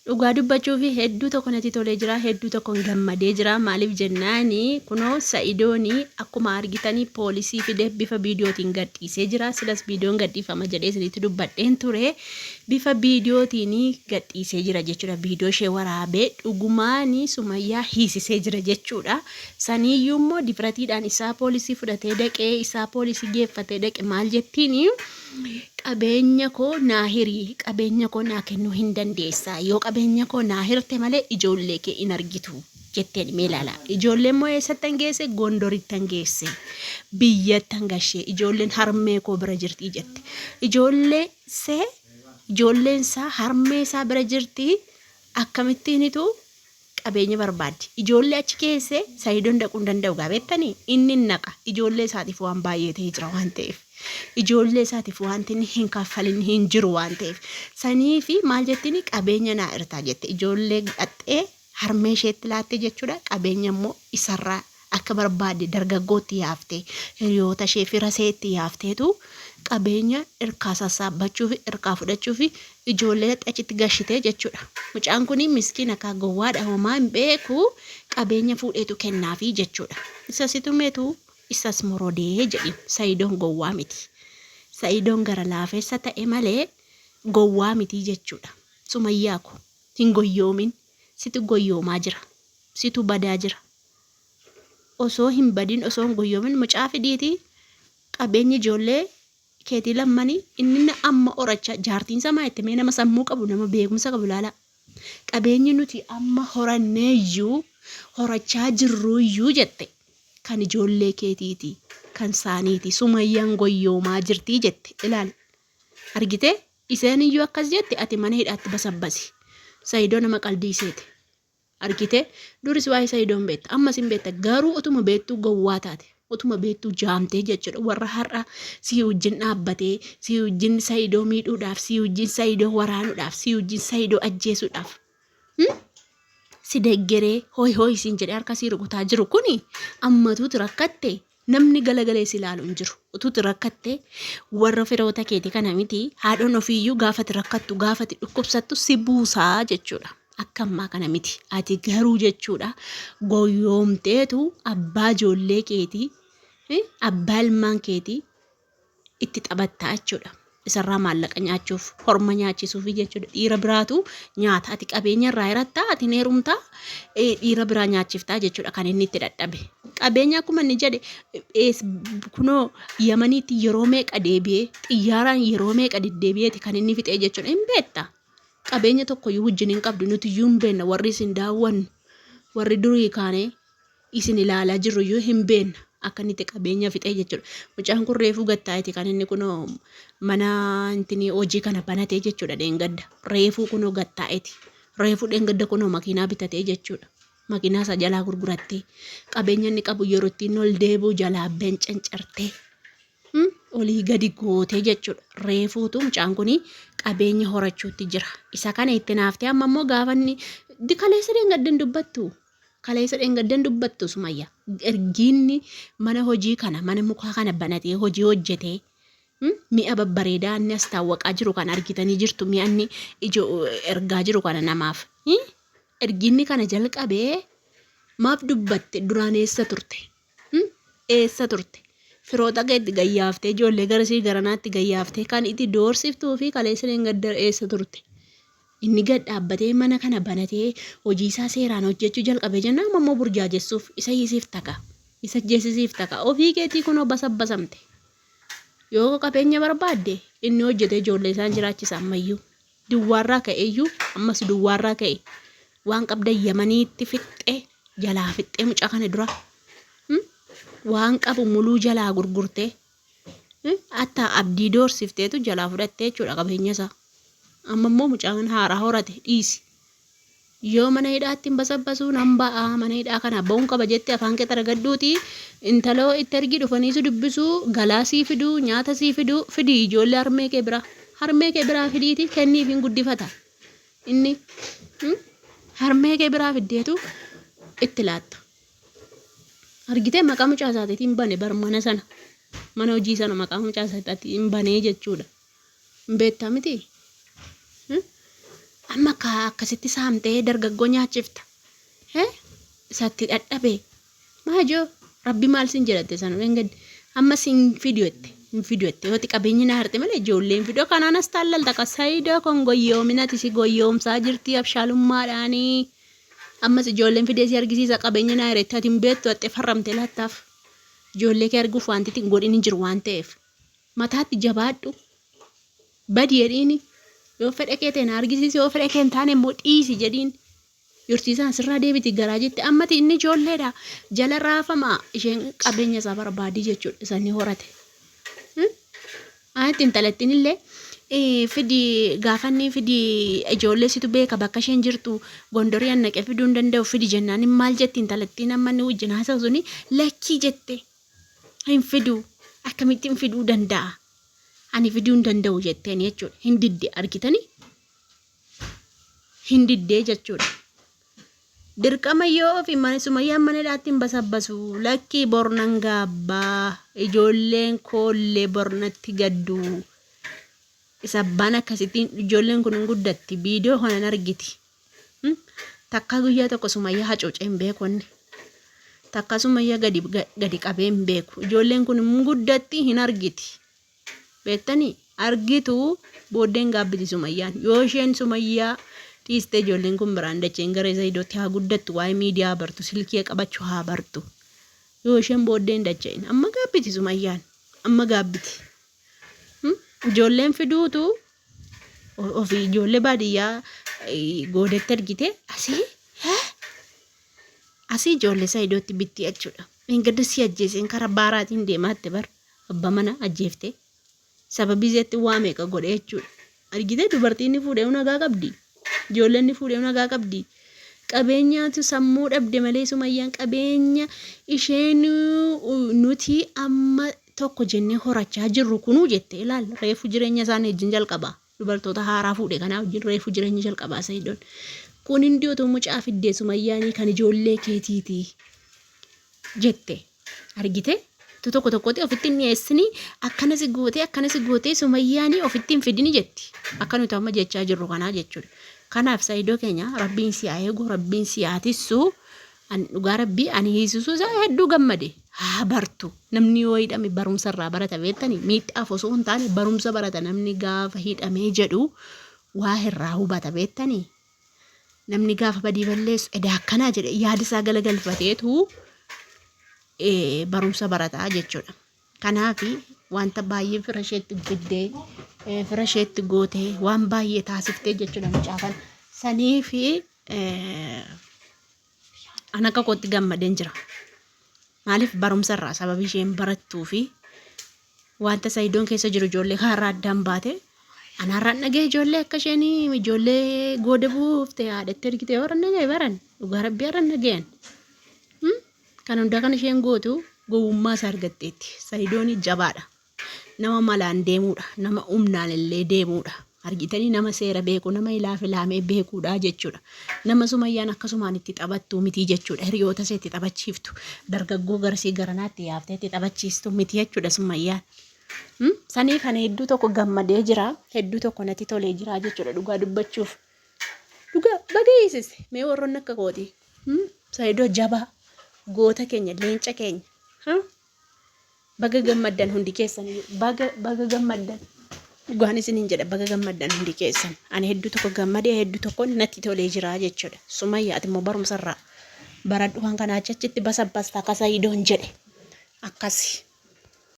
Dhugaa dubbachuu fi hedduu tokko natti tolee jira, hedduu tokko gammadee jira. Maaliif jennaani kunoo Sa'idooni akkuma argitanii poolisii fide bifa viidiyootiin gadhiisee jira. Silas viidiyoon gadhiifama jedhee isinitti dubbadheen ture. Bifa viidiyootiin gadhiisee jira jechuudha. Viidiyoo ishee waraabee dhugumaani Sumayyaa hiisisee jira jechuudha. Saniyyuu immoo difiratiidhaan isaa poolisii fudhatee dhaqee isaa poolisii geeffatee dhaqe maal jettiini? Qabeenya koo naa hirii, qabeenya koo naa kennuu hin dandeessaa. Yoo qabeenya koo naa hirte malee ijoollee kee hin argitu jetteen mee ilaala. Ijoolleen moo eessatti geesse? Gondoritti geesse. Biyyatti gashee ijoolleen harmee koo bira jirti jette. Ijoolleen isaa harmee isaa bira jirti. Akkamittiinitu qabeenya barbaaddi. Ijoollee achi keesse Sa'idoon dhaquu hin danda'u gaabettanii inni naqa. Ijoollee isaatiif waan baay'ee ta'ee jira waan ta'eef. Ijoollee isaatiif wanti hin kaffalin hin jiru waan ta'eef. Sanii fi maal jettiin qabeenya naa hirtaa jette. Ijoollee dhaxxee harmee isheetti laatte jechuudha. Qabeenya immoo isarraa akka barbaadde dargaggootti yaaftee hiriyoota ishee fira isheetti yaafteetu qabeenya hirkaa sassaabbachuu fi hirkaa fudhachuu fi ijoollee achitti gashitee jechuudha. Mucaan kun miskiina akka gowwaadha homaa hin beeku qabeenya fuudheetu kennaafi jechuudha. Isa situmeetu isas morodee jedhi. Sa'idoon gowwaa miti. Sa'idoon gara laafessa ta'e malee gowwaa miti jechuudha. Sumayyaa ko hin goyyoomin. Situ goyyoomaa jira. Situ badaa jira. Osoo hin badin osoo hin goyyoomin mucaa fidiiti qabeenya ijoollee keetii lammanii inni amma oracha jaartiin samaa itti mee nama sammuu qabu nama beekumsa qabu laala. Qabeenyi nuti amma horanneeyyuu horachaa jirruuyyuu jette. Kan ijoollee keetiiti, kan saaniiti. Sumayyaan goyyoomaa jirtii jette. Ilaali. Argite? Iseen iyyuu akkas jette ati mana hidhaatti basabbasi. Sa'idoon nama qaldiiseeti. Argite? Duris waa'ee Sa'idoon beekta. Ammas hin beekta. Garuu utuma beektuu gowwaa taate. Utuma beektuu jaamtee jechuudha. Warra har'a si wajjin dhaabbatee, si wajjin Sa'idoo miidhuudhaaf, si wajjin Sa'idoo waraanuudhaaf, si wajjin Sa'idoo ajjeesuudhaaf. Si deggeree hoy siin jedhee harka sii rukutaa jiru kuni ammatuuti rakkatte namni galagalee si ilaalu hin jiru. Utuuti rakkatte warra firoota keetii kana miti haadhoon ofiiyyuu gaafati rakkattu gaafati dhukkubsattu si buusaa jechuudha. Akka ammaa kana miti. Ati garuu jechuudha goyoomteetu abbaa ijoollee keetii abbaa ilmaan keetii itti taphattaa jechuudha. Isarraa maallaqa nyaachuuf horma nyaachisuuf jechuudha. Dhiira biraatu nyaata ati qabeenya irraa hirattaa ati neerumtaa dhiira biraa nyaachiftaa jechuudha kan inni itti dadhabe. Qabeenya akkuma inni jedhe kunoo Yamaniitti yeroo meeqa deebi'ee xiyyaaraan yeroo meeqa deddeebi'eeti kan inni fixee jechuudha. Hin beekta. Qabeenya tokko iyyuu wajjin hin qabdu nuti iyyuu hin beenna warri isin daawwannu warri durii kaanee isin ilaalaa jirru iyyuu hin beenna. Akka inni qabeenya fixee jechuudha. Mucaan kun reefuu gattaa'eeti kan inni kunoo mana intini hojii kana banatee jechuudha dheengadda. Reefuu kunoo gattaa'eeti. Reefuu dheengadda kunoo makiinaa bitatee jechuudha. Makiinaa isa jalaa gurgurattee qabeenya inni qabu yeroo ittiin ol deebi'u jalaa bencancartee olii gadi gootee jechuudha. Reefuutu mucaan kun qabeenya horachuutti jira. Isa kana itti naaftee amma immoo gaafa inni kaleessa dheengaddan dubbattu. Kaleessa dheengaddan dubbattu Sumayyaa. Ergiinni mana hojii kana mana mukaa kana banatee hojii hojjetee mi'a babbareedaa inni as taawwaqaa jiru kan argitanii jirtu mi'a inni ergaa jiru kana namaaf. Ergiinni kana jalqabee maaf dubbatte duraan eessa turte? Eessa turte? Firoota keetti gayyaaftee ijoollee garasii garanaatti gayyaaftee kan itti doorsiftuu fi kaleessa dheengadda eessa turte? Inni gad dhaabbatee mana kana banatee hojii isaa seeraan hojjechuu jalqabee jennaan ammoo burjaajessuuf isa hiisiif taqa. Isa jeesisiif taqa. Ofii keetii kunoo basabbasamte. Yoo qabeenya barbaadde inni hojjetee ijoollee isaan jiraachisa ammayyuu. Duwwaarraa ka'eeyyuu ammas duwwaarraa ka'e. Waan qabda Yamaniitti fixxee jalaa fixxee mucaa kana dura. Waan qabu muluu jalaa gurgurtee. Hatta abdii doorsifteetu jalaa fudhattee jechuudha qabeenya isaa. Amma immoo mucaan haaraa horate dhiisi. Yoo mana hidhaatti hin basabbasuun hamba'aa mana hidhaa kana ba'uun qaba jettee afaan kee xaragadduuti intaloo itti ergi dhufanii si dubbisuu galaasii fiduu nyaata sii fiduu fidii ijoollee harmee kee biraa fidiiti kenniif hin guddifata. Inni harmee kee biraa fiddeetu itti laatta. Argitee maqaa mucaa isaatiin bane bar mana sana mana hojii sana maqaa mucaa isaatiin banee jechuudha. Beektaa miti? amma akkasitti saamtee dargaggoo nyaachifta. Isatti dhadhabe maajoo rabbi maal sin jedhatte sana engad amma sin fidiyotte yooti qabeenyi na harte malee ijoolleen fidoo kanaanas taallalta qasaayidoo kon goyyoominati si goyyoomsaa jirti abshaalummaadhaanii ammas ijoolleen fidee si argisiisa qabeenyi na hiretti ati hin beektu haxxe farramte laattaaf ijoollee kee arguuf wanti ittiin godhin hin jiru waan ta'eef mataatti jabaadhu badi jedhiini yoo fedha kee ta'e na argisiisi yoo fedha kee hin taane immoo dhiisi jedhiin. Yurtiisaan sirraa deebiti garaa jetti ammati inni ijoolleedha jala raafama isheen qabeenya isaa barbaadii jechuudha isanii horate. Ati intalattiin illee fidi gaafanni fidi ijoollee situ beeka bakka isheen jirtu Gondorii annaqee fiduu hin danda'u fidi jennaan maal jetti intalattiin amma inni wajjin haasa'u suni lakkii jette hin fiduu akkamittiin fiduu danda'a ani fiduu hin danda'u jetteen jechuudha hin didde argitanii hin diddee jechuudha. Dirqama yoo fi mana sumayyaan mana dhaatiin basabbasu lakkii bornan gaabbaa ijoolleen koollee bornatti gaddu isa bana akkasittiin ijoolleen kun hin guddatti viidiyoo kanan argiti takka guyyaa tokko sumayyaa hacuuce hin beekonni takka sumayyaa gadi qabee hin beeku ijoolleen kun hin guddatti hin argiti beektanii argitu booddeen gaabbiti sumayyaan yoo isheen sumayyaa dhiiste ijoolleen kun biraan dacheen gara isa iddootti haa guddattu waa'ee miidiyaa bartu silkii qabachuu haa bartu yoo isheen booddeen dacheen amma gaabbiti sumayyaan amma gaabbiti ijoolleen fiduutu ofii ijoollee baadiyyaa goodetti argite asii ijoollee isa iddootti bitti jechuudha engadda si ajjeeseen karaa baaraatiin deemaatte bar abba mana ajjeefte sababii iseetti waa meeqa godhe jechuudha argite dubartiin fuudhee nagaa qabdi. Ijoolleen fuudhee nagaa qabdi. Qabeenyaatu sammuu dhabde malee sumayyaan qabeenya isheen nuti amma tokko jennee horachaa jirru kunuu jette ilaal reefu jireenya isaanii wajjin jalqaba. Dubartoota haaraa fuudhe kanaa wajjin reefu jireenya jalqabaa sayidoon. Kun hundi otoo mucaa fiddee sumayyaanii kan ijoollee keetiiti jette argite. Tokko tokkotti ofitti hin dhiyeessini akkanas gootee sumayyaanii ofitti hin fidini jetti. Akka nuti amma jechaa jirru kanaa jechuudha. Kanaaf sayidoo keenya rabbiin si haa eegu rabbiin si haa tissu dhugaa rabbii ani hiisisuu isaa hedduu gammade haa bartu namni yoo hidhame barumsa irraa barata beektanii miidhaaf osoo hin taane barumsa barata namni gaafa hidhamee jedhu waa irraa hubata beektanii namni gaafa badii balleessu edaa akkanaa jedhe yaadisaa galagalfateetu barumsa barataa jechuudha. Kanaaf wanta baay'ee fira isheetti fiddee fira isheetti gootee waan baay'ee taasiftee jechuudha mucaafan sanii fi ana akka kootti gammadeen jira. Maaliif barumsa irraa sababii isheen barattuu fi wanta sayidoon keessa jiru ijoollee kaarraa addaan baate anaarraan dhagee ijoollee akka isheen ijoollee gooda buuftee haadhattee ergitee warra dhagee baran dhugaa rabbii har'a dhageen. Kan hundaa kan isheen gootu gowwummaa isaa argatteetti. Sayidoon jabaadha. Nama malaan deemuudha. Nama humnaan illee deemuudha. Argitanii nama seera beeku, nama ilaafee beekuudha jechuudha. Nama sumayyaan akkasumaan itti taphattu miti jechuudha. Hiriyoota ishee itti taphachiiftu. Dargaggoo garsii garanaatti yaaftee itti taphachiistu miti jechuudha sumayyaan. Sanii kana hedduu tokko gammadee jira. Hedduu tokko natti tolee jira jechuudha dhugaa dubbachuuf. Dhugaa bageessise. Mee warroonni akka kooti. Sayidoo jabaa. Goota keenya leenca keenya baga gammaddan hundi keessan baga gammaddan dhugaan isiniin jedha baga gammaddan hundi keessan ani hedduu tokko gammadee hedduu tokko natti tolee jira jechuudha sumayyaa ati immoo barumsa irraa baradhu kan kanaa achitti basabbasta akka sayidoon jedhe akkasi.